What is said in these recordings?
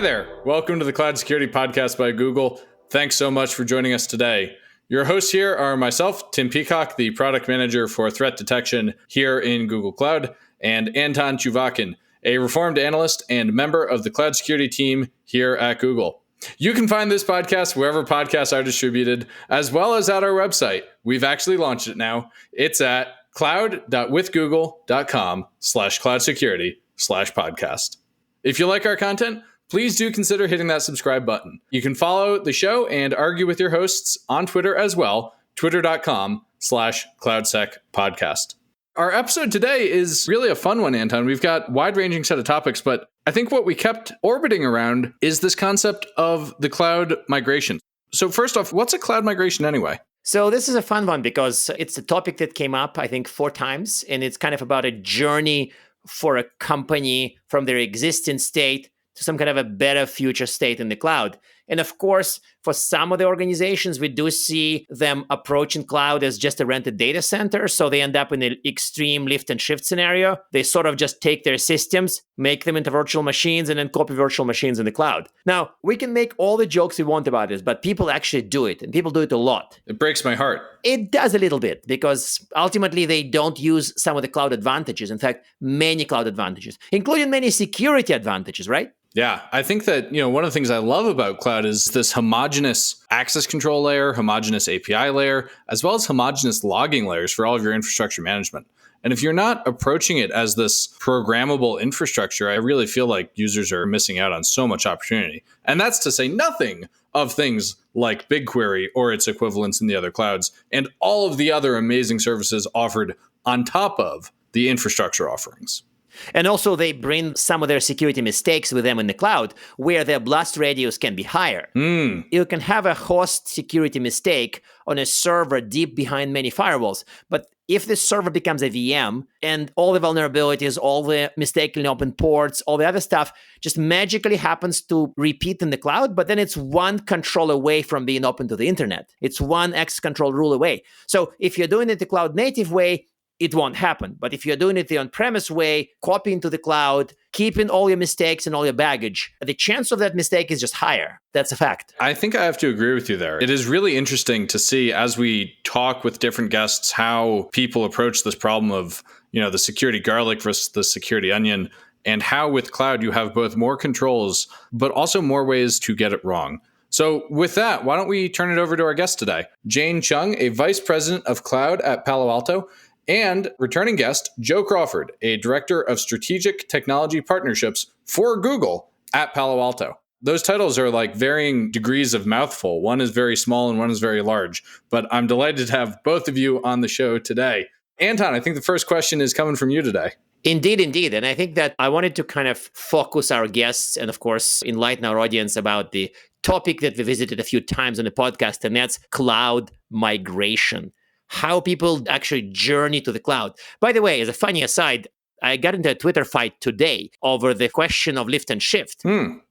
Hi there. Welcome to the Cloud Security Podcast by Google. Thanks so much for joining us today. Your hosts here are myself, Tim Peacock, the product manager for threat detection here in Google Cloud, and Anton Chuvakin, a reformed analyst and member of the cloud security team here at Google. You can find this podcast wherever podcasts are distributed, as well as at our website. We've actually launched it now. It's at cloud.withgoogle.com/cloudsecurity/podcast. If you like our content, please do consider hitting that subscribe button. You can follow the show and argue with your hosts on Twitter as well, twitter.com/cloudsecpodcast. Our episode today is really a fun one, Anton. We've got a wide-ranging set of topics, but I think what we kept orbiting around is this concept of the cloud migration. So first off, what's a cloud migration anyway? So this is a fun one because it's a topic that came up, I think, 4 times, and it's kind of about a journey for a company from their existing state to some kind of a better future state in the cloud. And of course, for some of the organizations, we do see them approaching cloud as just a rented data center. So they end up in an extreme lift and shift scenario. They sort of just take their systems, make them into virtual machines, and then copy virtual machines in the cloud. Now, we can make all the jokes we want about this, but people actually do it, and people do it a lot. It breaks my heart. It does a little bit because ultimately they don't use some of the cloud advantages. In fact, many cloud advantages, including many security advantages, right? Yeah, I think that, one of the things I love about cloud is this homogeneous access control layer, homogeneous API layer, as well as homogeneous logging layers for all of your infrastructure management. And if you're not approaching it as this programmable infrastructure, I really feel like users are missing out on so much opportunity. And that's to say nothing of things like BigQuery or its equivalents in the other clouds, and all of the other amazing services offered on top of the infrastructure offerings. And also they bring some of their security mistakes with them in the cloud where their blast radius can be higher. You can have a host security mistake on a server deep behind many firewalls. But if the server becomes a VM and all the vulnerabilities, all the mistakenly open ports, all the other stuff just magically happens to repeat in the cloud, but then it's one control away from being open to the internet. It's one access control rule away. So if you're doing it the cloud native way, it won't happen. But if you're doing it the on-premise way, copying to the cloud, keeping all your mistakes and all your baggage, the chance of that mistake is just higher. That's a fact. I think I have to agree with you there. It is really interesting to see as we talk with different guests how people approach this problem of, the security garlic versus the security onion, and how with cloud you have both more controls, but also more ways to get it wrong. So with that, why don't we turn it over to our guest today, Jane Chung, a vice president of cloud at Palo Alto, and returning guest, Joe Crawford, a director of strategic technology partnerships for Google at Palo Alto. Those titles are like varying degrees of mouthful. One is very small and one is very large, but I'm delighted to have both of you on the show today. Anton, I think the first question is coming from you today. Indeed. And I think that I wanted to kind of focus our guests and, of course, enlighten our audience about the topic that we visited a few times on the podcast, and that's cloud migration. How people actually journey to the cloud. By the way, as a funny aside, I got into a Twitter fight today over the question of lift and shift.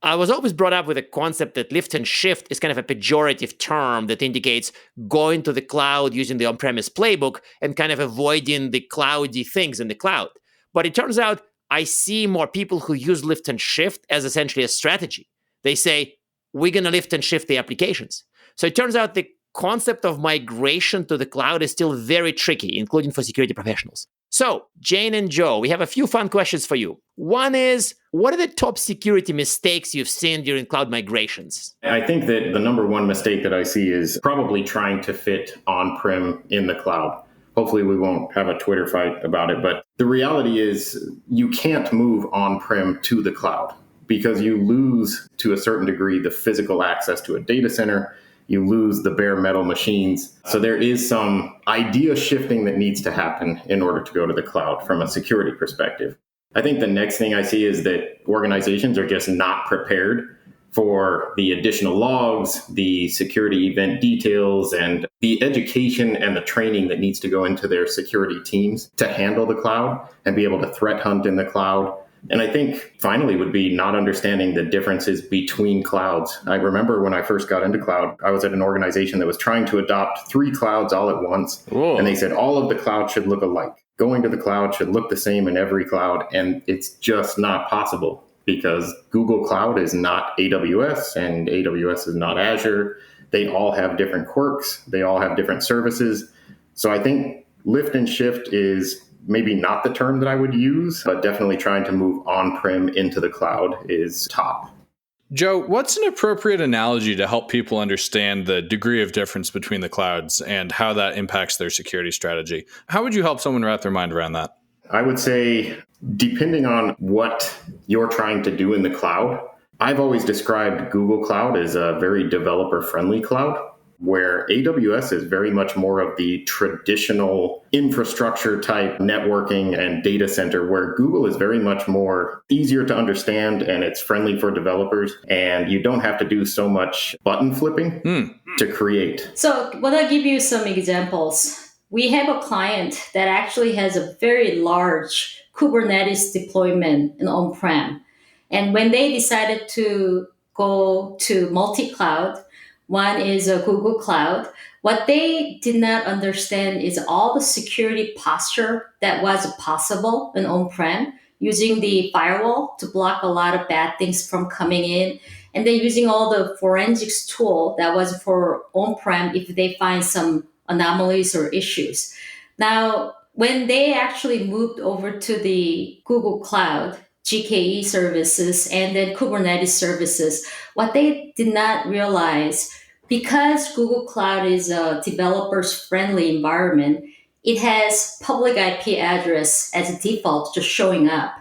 I was always brought up with the concept that lift and shift is kind of a pejorative term that indicates going to the cloud using the on-premise playbook and kind of avoiding the cloudy things in the cloud. But it turns out I see more people who use lift and shift as essentially a strategy. They say, we're going to lift and shift the applications. So it turns out the concept of migration to the cloud is still very tricky, including for security professionals. So, Jane and Joe, we have a few fun questions for you. One is, what are the top security mistakes you've seen during cloud migrations? I think that the number one mistake that I see is probably trying to fit on-prem in the cloud. Hopefully we won't have a Twitter fight about it, but the reality is you can't move on-prem to the cloud because you lose, to a certain degree, the physical access to a data center. You lose the bare metal machines. So there is some idea shifting that needs to happen in order to go to the cloud from a security perspective. I think the next thing I see is that organizations are just not prepared for the additional logs, the security event details, and the education and the training that needs to go into their security teams to handle the cloud and be able to threat hunt in the cloud. And I think finally would be not understanding the differences between clouds. I remember when I first got into cloud, I was at an organization that was trying to adopt 3 clouds all at once. Whoa. And they said all of the clouds should look alike. Going to the cloud should look the same in every cloud. And it's just not possible because Google Cloud is not AWS and AWS is not Azure. They all have different quirks. They all have different services. So I think lift and shift is maybe not the term that I would use, but definitely trying to move on-prem into the cloud is top. Joe, what's an appropriate analogy to help people understand the degree of difference between the clouds and how that impacts their security strategy? How would you help someone wrap their mind around that? I would say, depending on what you're trying to do in the cloud, I've always described Google Cloud as a very developer-friendly cloud, where AWS is very much more of the traditional infrastructure type networking and data center, where Google is very much more easier to understand and it's friendly for developers. And you don't have to do so much button flipping to create. So I want to give you some examples. We have a client that actually has a very large Kubernetes deployment in on-prem. And when they decided to go to multi-cloud, one is a Google Cloud. What they did not understand is all the security posture that was possible in on-prem, using the firewall to block a lot of bad things from coming in, and then using all the forensics tool that was for on-prem if they find some anomalies or issues. Now, when they actually moved over to the Google Cloud, GKE services, and then Kubernetes services, what they did not realize, because Google Cloud is a developers friendly environment, it has public IP address as a default just showing up.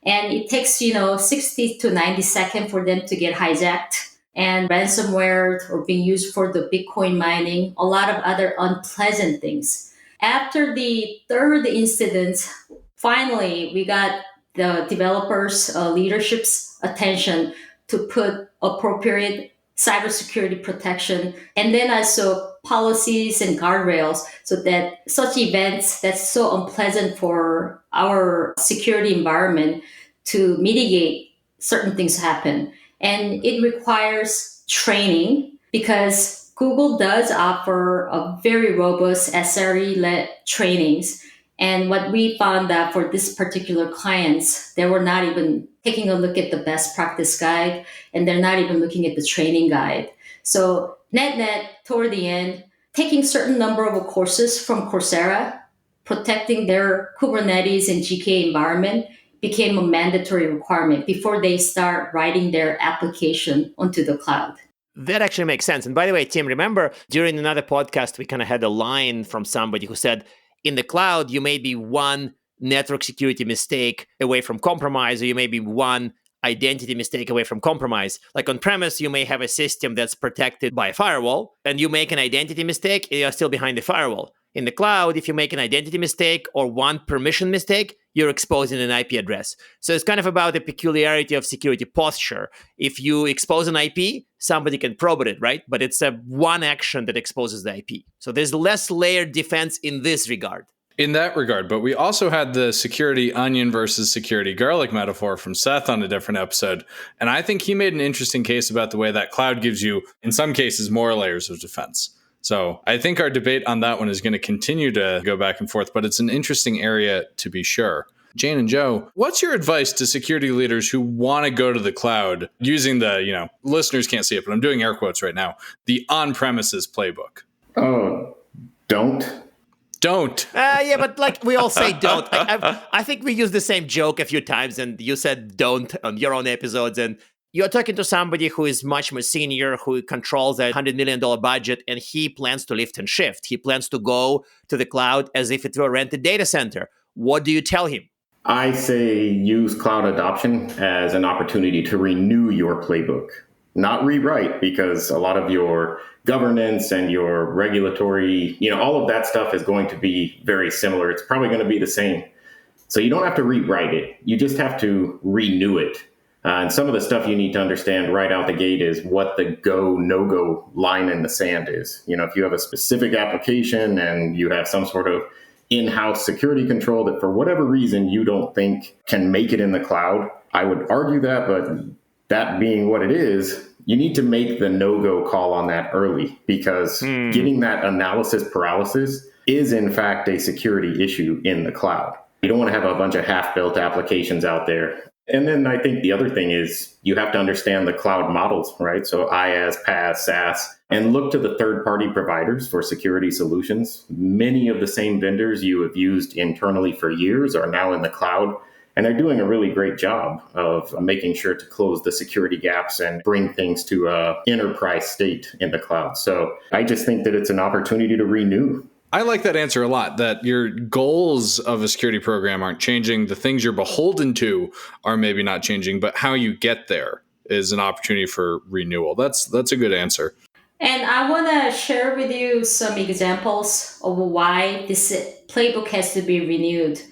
And it takes, 60 to 90 seconds for them to get hijacked, and ransomware or being used for the Bitcoin mining, a lot of other unpleasant things. After the third incident, finally, we got the developers' leadership's attention to put appropriate cybersecurity protection, and then also policies and guardrails so that such events that's so unpleasant for our security environment to mitigate certain things happen. And it requires training because Google does offer a very robust SRE-led trainings. And what we found that for this particular clients, they were not even taking a look at the best practice guide, and they're not even looking at the training guide. So net, toward the end, taking certain number of courses from Coursera, protecting their Kubernetes and GKE environment became a mandatory requirement before they start writing their application onto the cloud. That actually makes sense. And by the way, Tim, remember during another podcast, we kind of had a line from somebody who said, in the cloud, you may be one network security mistake away from compromise, or you may be one identity mistake away from compromise. Like on premise, you may have a system that's protected by a firewall, and you make an identity mistake, you're still behind the firewall. In the cloud, if you make an identity mistake or one permission mistake, you're exposing an IP address. So it's kind of about the peculiarity of security posture. If you expose an IP, somebody can probe it, right? But it's a one action that exposes the IP. So there's less layered defense in this regard. In that regard, but we also had the security onion versus security garlic metaphor from Seth on a different episode. And I think he made an interesting case about the way that cloud gives you, in some cases, more layers of defense. So I think our debate on that one is going to continue to go back and forth, but it's an interesting area to be sure. Jane and Joe, what's your advice to security leaders who want to go to the cloud using the, listeners can't see it, but I'm doing air quotes right now, the on-premises playbook? Oh, don't. Yeah, but like we all say don't. I think we used the same joke a few times, and you said don't on your own episodes, and you're talking to somebody who is much more senior, who controls a $100 million budget, and he plans to lift and shift. He plans to go to the cloud as if it were a rented data center. What do you tell him? I say use cloud adoption as an opportunity to renew your playbook, not rewrite, because a lot of your governance and your regulatory, all of that stuff is going to be very similar. It's probably going to be the same. So you don't have to rewrite it. You just have to renew it. And some of the stuff you need to understand right out the gate is what the go, no-go line in the sand is. If you have a specific application and you have some sort of in-house security control that for whatever reason you don't think can make it in the cloud, I would argue that, but that being what it is, you need to make the no-go call on that early, because getting that analysis paralysis is in fact a security issue in the cloud. You don't want to have a bunch of half-built applications out there. And then I think the other thing is you have to understand the cloud models, right? So IaaS, PaaS, SaaS, and look to the third-party providers for security solutions. Many of the same vendors you have used internally for years are now in the cloud, and they're doing a really great job of making sure to close the security gaps and bring things to an enterprise state in the cloud. So I just think that it's an opportunity to renew. I like that answer a lot, that your goals of a security program aren't changing. The things you're beholden to are maybe not changing, but how you get there is an opportunity for renewal. That's a good answer. And I want to share with you some examples of why this playbook has to be renewed.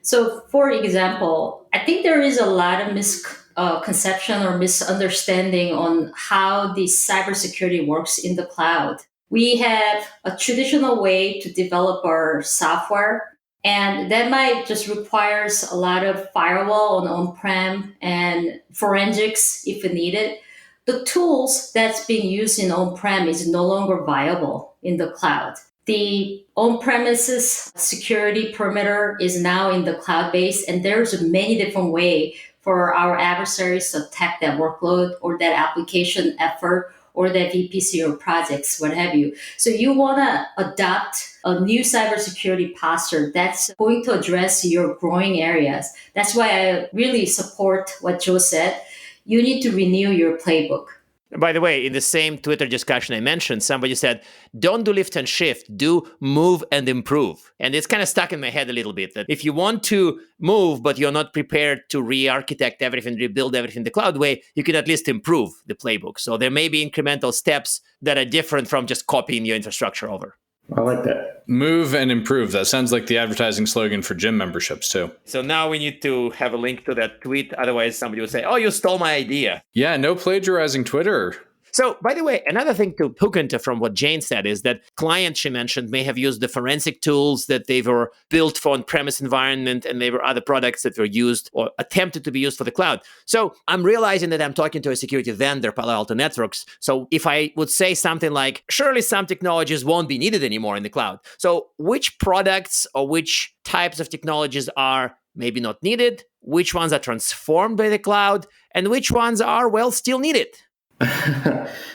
So, for example, I think there is a lot of misconception or misunderstanding on how the cybersecurity works in the cloud. We have a traditional way to develop our software, and that might just requires a lot of firewall on-prem and forensics if needed. The tools that's being used in on-prem is no longer viable in the cloud. The on-premises security perimeter is now in the cloud base, and there's many different ways for our adversaries to attack that workload or that application effort or that VPC or projects, what have you. So you want to adopt a new cybersecurity posture that's going to address your growing areas. That's why I really support what Joe said. You need to renew your playbook. By the way, in the same Twitter discussion I mentioned, somebody said, don't do lift and shift, do move and improve. And it's kind of stuck in my head a little bit that if you want to move, but you're not prepared to re-architect everything, rebuild everything the cloud way, you can at least improve the playbook. So there may be incremental steps that are different from just copying your infrastructure over. I like that. Move and improve. That sounds like the advertising slogan for gym memberships too. So now we need to have a link to that tweet. Otherwise, somebody will say, oh, you stole my idea. Yeah, no plagiarizing Twitter. So, by the way, another thing to hook into from what Jane said is that clients she mentioned may have used the forensic tools that they were built for on-premise environment, and there were other products that were used or attempted to be used for the cloud. So I'm realizing that I'm talking to a security vendor, Palo Alto Networks. So if I would say something like, surely some technologies won't be needed anymore in the cloud. So which products or which types of technologies are maybe not needed, which ones are transformed by the cloud, and which ones are, well, still needed?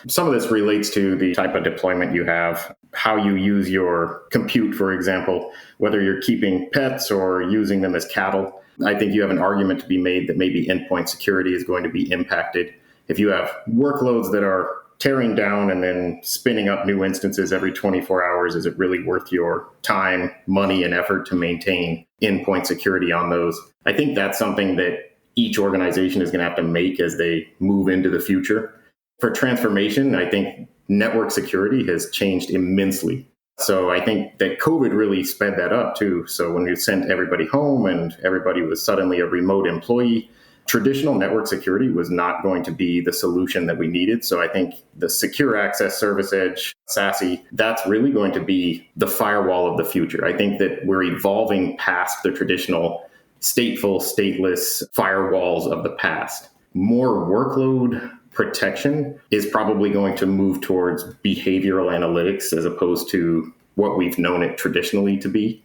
Some of this relates to the type of deployment you have, how you use your compute, for example, whether you're keeping pets or using them as cattle. I think you have an argument to be made that maybe endpoint security is going to be impacted. If you have workloads that are tearing down and then spinning up new instances every 24 hours, is it really worth your time, money, and effort to maintain endpoint security on those? I think that's something that each organization is going to have to make as they move into the future. For transformation, I think network security has changed immensely. So I think that COVID really sped that up too. So when you sent everybody home and everybody was suddenly a remote employee, traditional network security was not going to be the solution that we needed. So I think the secure access service edge, SASE, that's really going to be the firewall of the future. I think that we're evolving past the traditional stateful, stateless firewalls of the past. More workload protection is probably going to move towards behavioral analytics as opposed to what we've known it traditionally to be.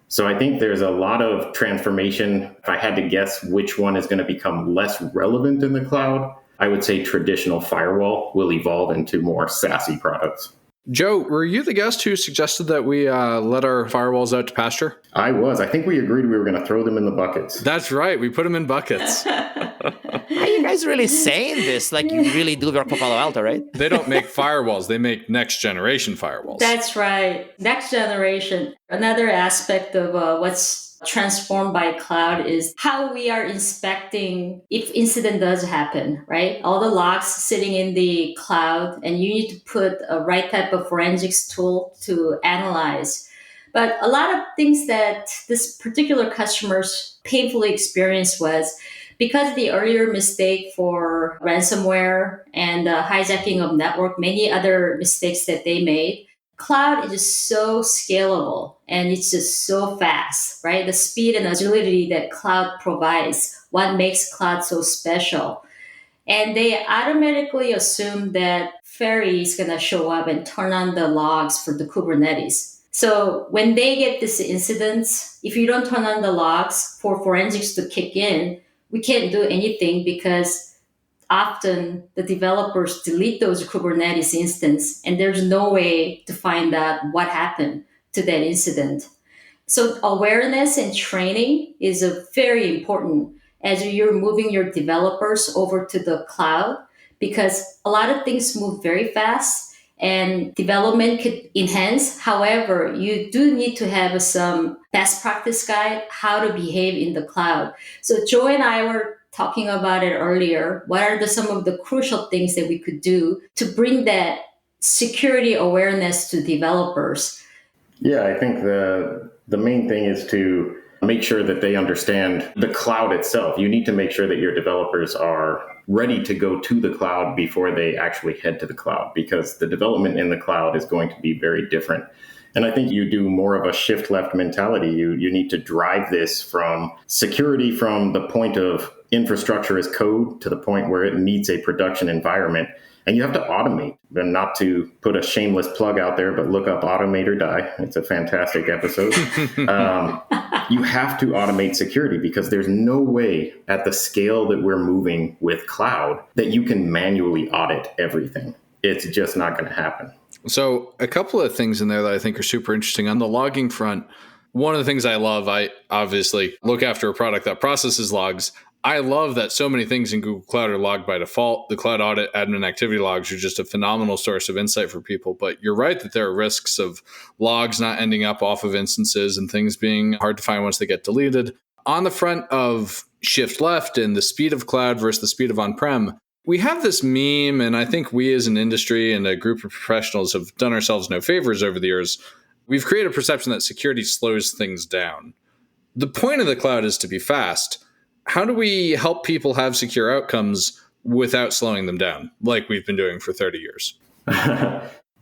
So I think there's a lot of transformation. If I had to guess which one is going to become less relevant in the cloud, I would say traditional firewall will evolve into more SASE products. Joe, were you the guest who suggested that we let our firewalls out to pasture? I was. I think we agreed we were going to throw them in the buckets. That's right. We put them in buckets. Are you guys really saying this? Like you really do work for Palo Alto, right? They don't make firewalls. They make next generation firewalls. That's right. Next generation. Another aspect of what's transformed by cloud is how we are inspecting if incident does happen, right? All the logs sitting in the cloud, and you need to put a right type of forensics tool to analyze. But a lot of things that this particular customer's painfully experienced was because of the earlier mistake for ransomware and hijacking of network, many other mistakes that they made. Cloud is just so scalable and it's just so fast, right? The speed and agility that cloud provides, what makes cloud so special. And they automatically assume that Ferry is going to show up and turn on the logs for the Kubernetes. So when they get these incidents, if you don't turn on the logs for forensics to kick in, we can't do anything because often the developers delete those Kubernetes instance and there's no way to find out what happened to that incident. So awareness and training is a very important as you're moving your developers over to the cloud, because a lot of things move very fast and development could enhance. However, you do need to have some best practice guide how to behave in the cloud. So Joe and I were talking about it earlier. What are some of the crucial things that we could do to bring that security awareness to developers? Yeah, I think the main thing is to make sure that they understand the cloud itself. You need to make sure that your developers are ready to go to the cloud before they actually head to the cloud, because the development in the cloud is going to be very different. And I think you do more of a shift left mentality. You need to drive this from security from the point of infrastructure as code to the point where it meets a production environment. And you have to automate, and not to put a shameless plug out there, but look up Automate or Die. It's a fantastic episode. You have to automate security because there's no way at the scale that we're moving with cloud that you can manually audit everything. It's just not going to happen. So a couple of things in there that I think are super interesting. On the logging front, one of the things I love, I obviously look after a product that processes logs. I love that so many things in Google Cloud are logged by default. The Cloud Audit admin activity logs are just a phenomenal source of insight for people. But you're right that there are risks of logs not ending up off of instances and things being hard to find once they get deleted. On the front of shift left and the speed of cloud versus the speed of on-prem, we have this meme, and I think we as an industry and a group of professionals have done ourselves no favors over the years. We've created a perception that security slows things down. The point of the cloud is to be fast. How do we help people have secure outcomes without slowing them down, like we've been doing for 30 years?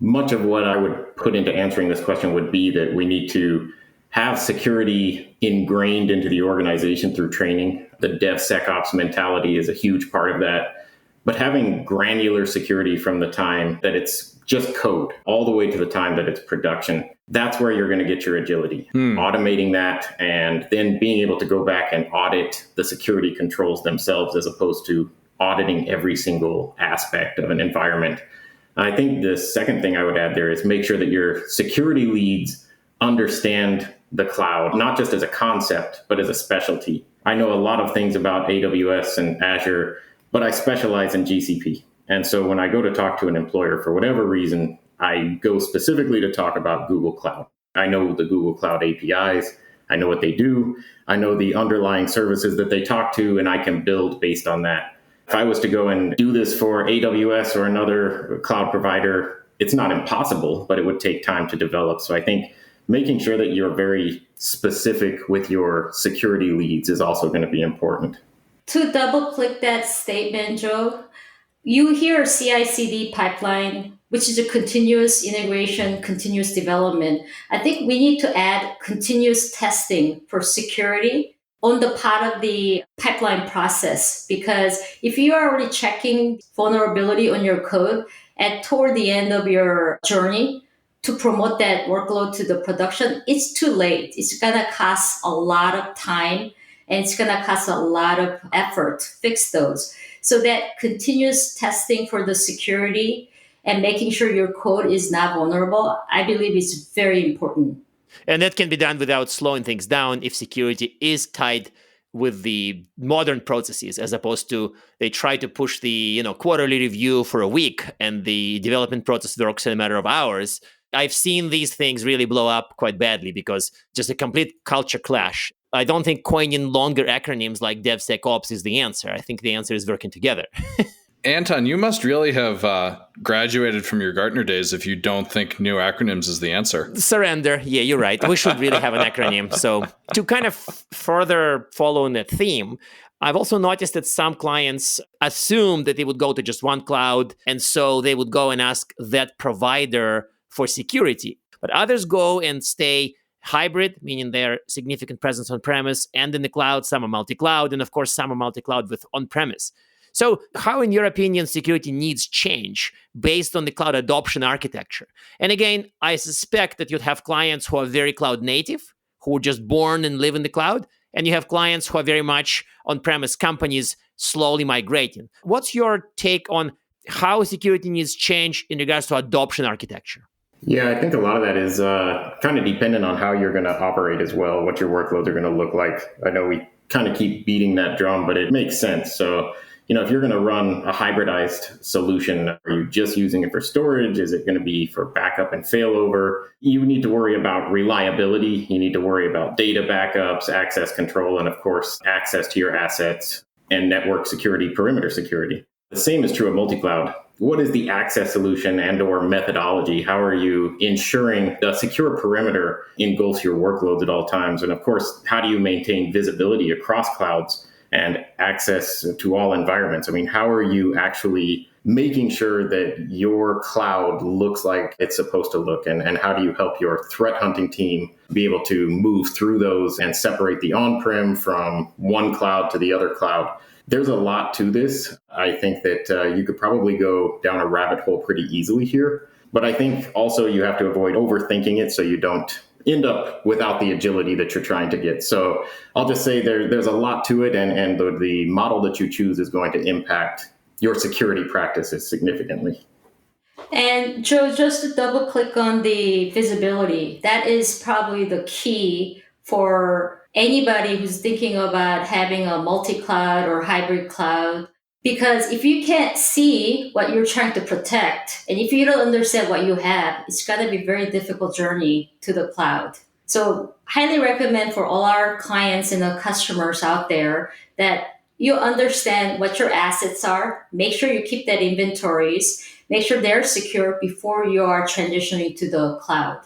Much of what I would put into answering this question would be that we need to have security ingrained into the organization through training. The DevSecOps mentality is a huge part of that. But having granular security from the time that it's just code all the way to the time that it's production, that's where you're going to get your agility. Automating that and then being able to go back and audit the security controls themselves as opposed to auditing every single aspect of an environment. I think the second thing I would add there is make sure that your security leads understand the cloud, not just as a concept, but as a specialty. I know a lot of things about AWS and Azure, but I specialize in GCP. And so when I go to talk to an employer, for whatever reason, I go specifically to talk about Google Cloud. I know the Google Cloud APIs. I know what they do. I know the underlying services that they talk to, and I can build based on that. If I was to go and do this for AWS or another cloud provider, it's not impossible, but it would take time to develop. So I think making sure that you're very specific with your security leads is also going to be important. To double click that statement, Joe, you hear CI/CD pipeline, which is a continuous integration, continuous development. I think we need to add continuous testing for security on the part of the pipeline process, because if you are already checking vulnerability on your code toward the end of your journey to promote that workload to the production, it's too late. It's going to cost a lot of time and it's going to cost a lot of effort to fix those. So that continuous testing for the security and making sure your code is not vulnerable, I believe is very important. And that can be done without slowing things down if security is tied with the modern processes, as opposed to they try to push the quarterly review for a week and the development process works in a matter of hours. I've seen these things really blow up quite badly because just a complete culture clash. I don't think coining longer acronyms like DevSecOps is the answer. I think the answer is working together. Anton, you must really have graduated from your Gartner days if you don't think new acronyms is the answer. Surrender. Yeah, you're right. We should really have an acronym. So to kind of further follow in that theme, I've also noticed that some clients assume that they would go to just one cloud, and so they would go and ask that provider for security. But others go and stay hybrid, meaning their significant presence on-premise and in the cloud. Some are multi-cloud, and of course, some are multi-cloud with on-premise. So how, in your opinion, security needs change based on the cloud adoption architecture? And again, I suspect that you'd have clients who are very cloud native, who were just born and live in the cloud, and you have clients who are very much on-premise companies slowly migrating. What's your take on how security needs change in regards to adoption architecture? Yeah, I think a lot of that is kind of dependent on how you're going to operate as well, what your workloads are going to look like. I know we kind of keep beating that drum, but it makes sense. So, if you're going to run a hybridized solution, are you just using it for storage? Is it going to be for backup and failover? You need to worry about reliability. You need to worry about data backups, access control, and of course, access to your assets and network security, perimeter security. The same is true of multi-cloud. What is the access solution and or methodology? How are you ensuring a secure perimeter engulfs your workloads at all times? And of course, how do you maintain visibility across clouds and access to all environments? I mean, how are you actually making sure that your cloud looks like it's supposed to look? And how do you help your threat hunting team be able to move through those and separate the on-prem from one cloud to the other cloud? There's a lot to this. I think that you could probably go down a rabbit hole pretty easily here. But I think also you have to avoid overthinking it so you don't end up without the agility that you're trying to get. So I'll just say there's a lot to it, and the model that you choose is going to impact your security practices significantly. And Joe, just to double click on the visibility, that is probably the key for anybody who's thinking about having a multi-cloud or hybrid cloud. Because if you can't see what you're trying to protect, and if you don't understand what you have, it's going to be a very difficult journey to the cloud. So highly recommend for all our clients and the customers out there that you understand what your assets are. Make sure you keep that inventories. Make sure they're secure before you are transitioning to the cloud.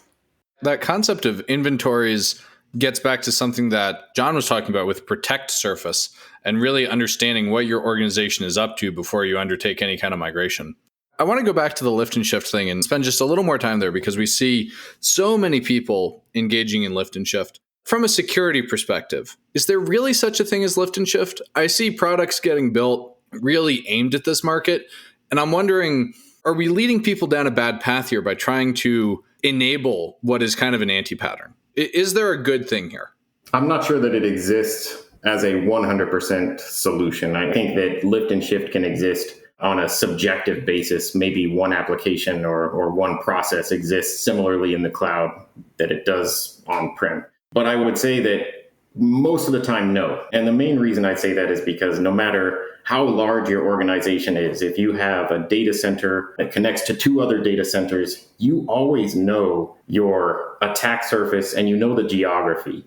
That concept of inventories gets back to something that John was talking about with protect surface and really understanding what your organization is up to before you undertake any kind of migration. I want to go back to the lift and shift thing and spend just a little more time there because we see so many people engaging in lift and shift. From a security perspective, is there really such a thing as lift and shift? I see products getting built really aimed at this market, and I'm wondering, are we leading people down a bad path here by trying to enable what is kind of an anti-pattern? Is there a good thing here? I'm not sure that it exists as a 100% solution. I think that lift and shift can exist on a subjective basis. Maybe one application or one process exists similarly in the cloud that it does on-prem. But I would say that most of the time, no. And the main reason I say that is because no matter how large your organization is, if you have a data center that connects to two other data centers, you always know your attack surface and you know the geography.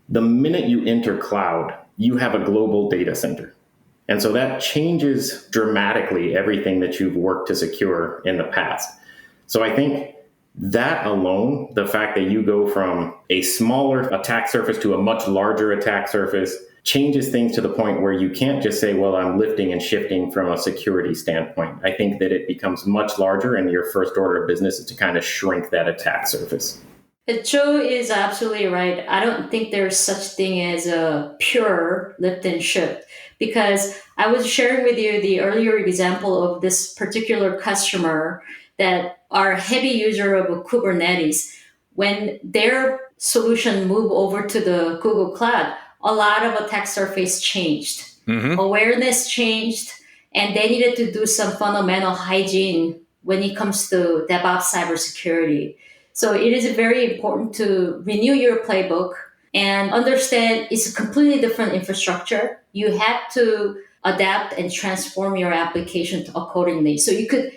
The minute you enter cloud, you have a global data center. And so that changes dramatically everything that you've worked to secure in the past. So I think that alone, the fact that you go from a smaller attack surface to a much larger attack surface, changes things to the point where you can't just say, well, I'm lifting and shifting from a security standpoint. I think that it becomes much larger, and your first order of business is to kind of shrink that attack surface. Joe is absolutely right. I don't think there's such thing as a pure lift and shift, because I was sharing with you the earlier example of this particular customer that are a heavy user of Kubernetes. When their solution moved over to the Google Cloud, a lot of attack surface changed. Mm-hmm. Awareness changed, and they needed to do some fundamental hygiene when it comes to DevOps cybersecurity. So it is very important to renew your playbook and understand it's a completely different infrastructure. You have to adapt and transform your application accordingly. So you could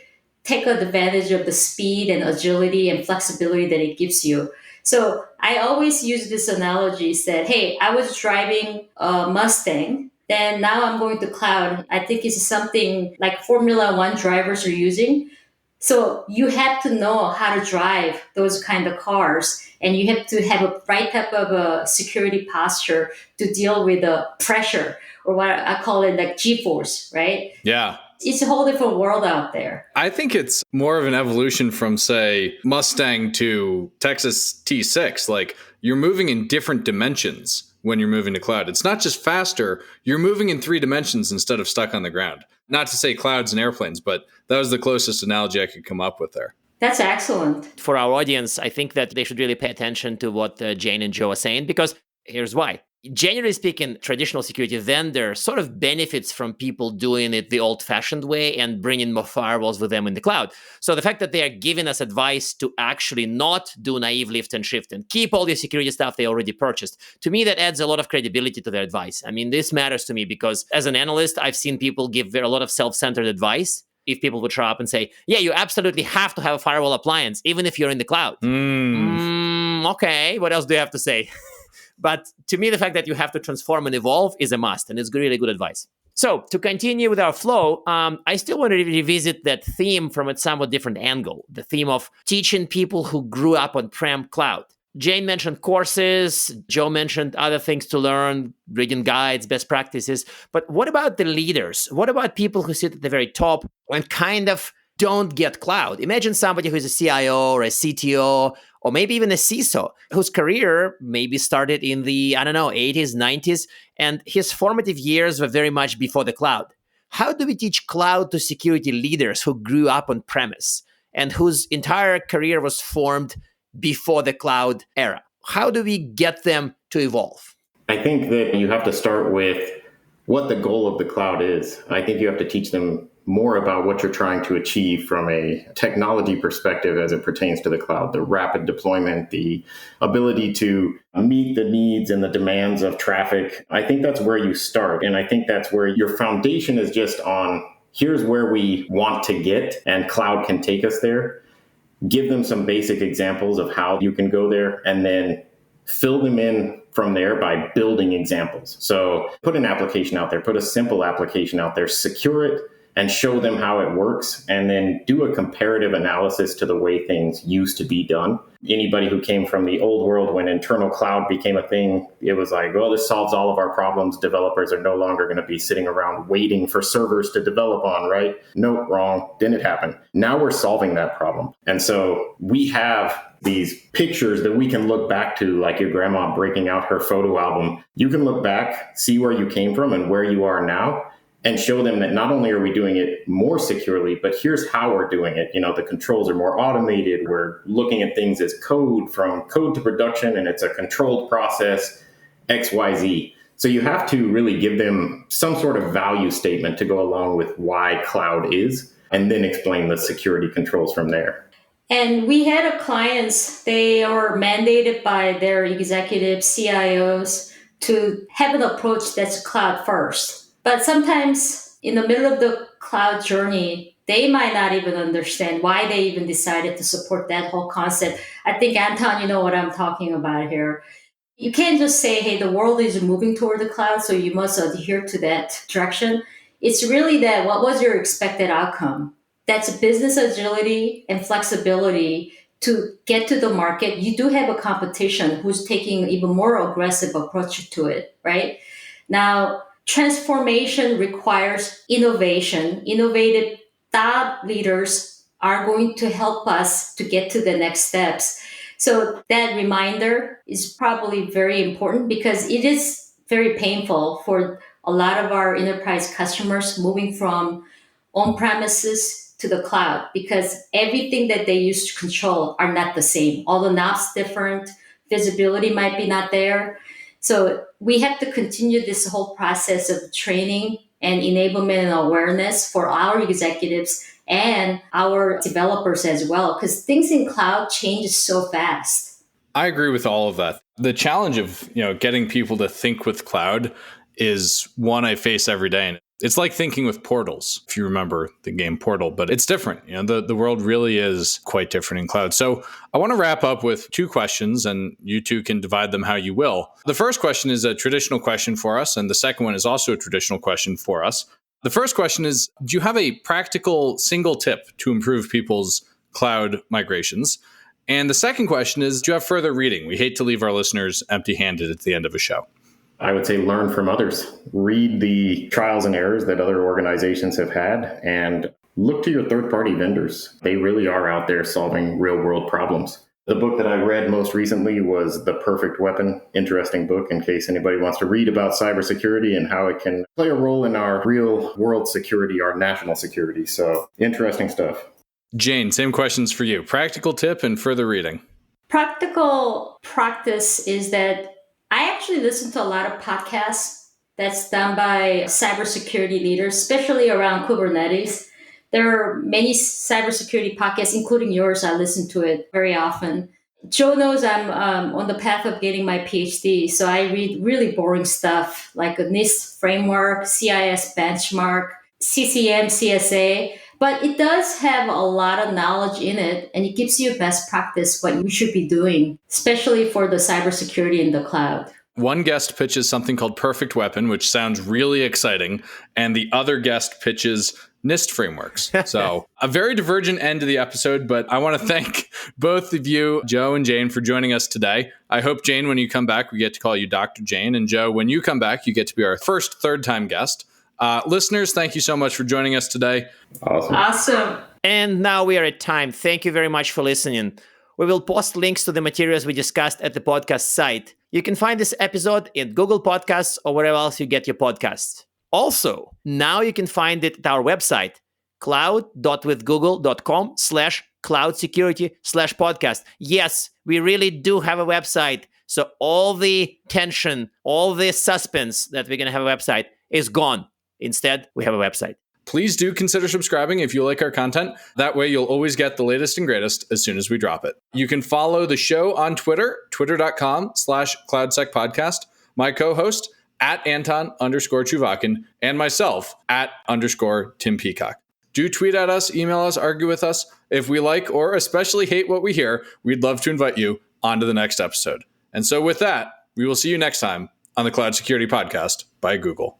take advantage of the speed and agility and flexibility that it gives you. So I always use this analogy that, hey, I was driving a Mustang, then now I'm going to cloud. I think it's something like Formula One drivers are using. So you have to know how to drive those kind of cars, and you have to have a right type of a security posture to deal with the pressure, or what I call it like G-force, right? Yeah. It's a whole different world out there. I think it's more of an evolution from, say, Mustang to Texas T6. Like, you're moving in different dimensions when you're moving to cloud. It's not just faster, you're moving in 3 dimensions instead of stuck on the ground. Not to say clouds and airplanes, but that was the closest analogy I could come up with there. That's excellent. For our audience, I think that they should really pay attention to what Jane and Joe are saying, because here's why. Generally speaking, traditional security vendor sort of benefits from people doing it the old-fashioned way and bringing more firewalls with them in the cloud. So the fact that they are giving us advice to actually not do naive lift and shift and keep all the security stuff they already purchased, to me, that adds a lot of credibility to their advice. I mean, this matters to me because as an analyst, I've seen people give a lot of self-centered advice. If people would show up and say, yeah, you absolutely have to have a firewall appliance, even if you're in the cloud. Okay, what else do you have to say? But to me, the fact that you have to transform and evolve is a must, and it's really good advice. So to continue with our flow, I still want to revisit that theme from a somewhat different angle, the theme of teaching people who grew up on-prem cloud. Jane mentioned courses, Joe mentioned other things to learn, reading guides, best practices. But what about the leaders? What about people who sit at the very top and kind of don't get cloud? Imagine somebody who's a CIO or a CTO or maybe even a CISO whose career maybe started in the, 80s, 90s, and his formative years were very much before the cloud. How do we teach cloud to security leaders who grew up on premise and whose entire career was formed before the cloud era? How do we get them to evolve? I think that you have to start with what the goal of the cloud is. I think you have to teach them more about what you're trying to achieve from a technology perspective as it pertains to the cloud, the rapid deployment, the ability to meet the needs and the demands of traffic. I think that's where you start. And I think that's where your foundation is just on, here's where we want to get, and cloud can take us there. Give them some basic examples of how you can go there, and then fill them in from there by building examples. So put an application out there, put a simple application out there, secure it, and show them how it works, and then do a comparative analysis to the way things used to be done. Anybody who came from the old world when internal cloud became a thing, it was like, well, this solves all of our problems. Developers are no longer going to be sitting around waiting for servers to develop on, right? Nope, wrong. Didn't happen. Now we're solving that problem. And so we have these pictures that we can look back to, like your grandma breaking out her photo album. You can look back, see where you came from and where you are now, and show them that not only are we doing it more securely, but here's how we're doing it. You know, the controls are more automated. We're looking at things as code, from code to production, and it's a controlled process, X, Y, Z. So you have to really give them some sort of value statement to go along with why cloud is, and then explain the security controls from there. And we had clients, they are mandated by their executives, CIOs, to have an approach that's cloud first. But sometimes in the middle of the cloud journey, they might not even understand why they even decided to support that whole concept. I think, Anton, you know what I'm talking about here. You can't just say, hey, the world is moving toward the cloud, so you must adhere to that direction. It's really that, what was your expected outcome? That's business agility and flexibility to get to the market. You do have a competition who's taking even more aggressive approach to it, right? Now, transformation requires innovation. Innovative thought leaders are going to help us to get to the next steps. So that reminder is probably very important, because it is very painful for a lot of our enterprise customers moving from on-premises to the cloud, because everything that they used to control are not the same. All the knobs different, visibility might be not there. So we have to continue this whole process of training and enablement and awareness for our executives and our developers as well, because things in cloud change so fast. I agree with all of that. The challenge of, getting people to think with cloud is one I face every day. It's like thinking with portals, if you remember the game Portal, but it's different. The world really is quite different in cloud. So I want to wrap up with two questions, and you two can divide them how you will. The first question is a traditional question for us, and the second one is also a traditional question for us. The first question is, do you have a practical single tip to improve people's cloud migrations? And the second question is, do you have further reading? We hate to leave our listeners empty-handed at the end of a show. I would say learn from others. Read the trials and errors that other organizations have had, and look to your third-party vendors. They really are out there solving real-world problems. The book that I read most recently was The Perfect Weapon. Interesting book in case anybody wants to read about cybersecurity and how it can play a role in our real-world security, our national security. So interesting stuff. Jane, same questions for you. Practical tip and further reading. Practical practice is that I I actually listen to a lot of podcasts that's done by cybersecurity leaders, especially around Kubernetes. There are many cybersecurity podcasts, including yours. I listen to it very often. Joe knows I'm on the path of getting my PhD, so I read really boring stuff like a NIST framework, CIS benchmark, CCM, CSA. But it does have a lot of knowledge in it, and it gives you best practice what you should be doing, especially for the cybersecurity in the cloud. One guest pitches something called Perfect Weapon, which sounds really exciting, and the other guest pitches NIST frameworks. So a very divergent end to the episode, but I want to thank both of you, Joe and Jane, for joining us today. I hope, Jane, when you come back, we get to call you Dr. Jane, and Joe, when you come back, you get to be our first third-time guest. Listeners, thank you so much for joining us today. Awesome. And now we are at time. Thank you very much for listening. We will post links to the materials we discussed at the podcast site. You can find this episode in Google Podcasts or wherever else you get your podcasts. Also, now you can find it at our website, cloud.withgoogle.com/cloud-security/podcast. Yes, we really do have a website. So all the tension, all the suspense that we're going to have a website is gone. Instead, we have a website. Please do consider subscribing if you like our content. That way you'll always get the latest and greatest as soon as we drop it. You can follow the show on Twitter, twitter.com/CloudSecPodcast. My co-host @Anton_Chuvakin, and myself @_Tim Peacock. Do tweet at us, email us, argue with us. If we like or especially hate what we hear, we'd love to invite you onto the next episode. And so with that, we will see you next time on the Cloud Security Podcast by Google.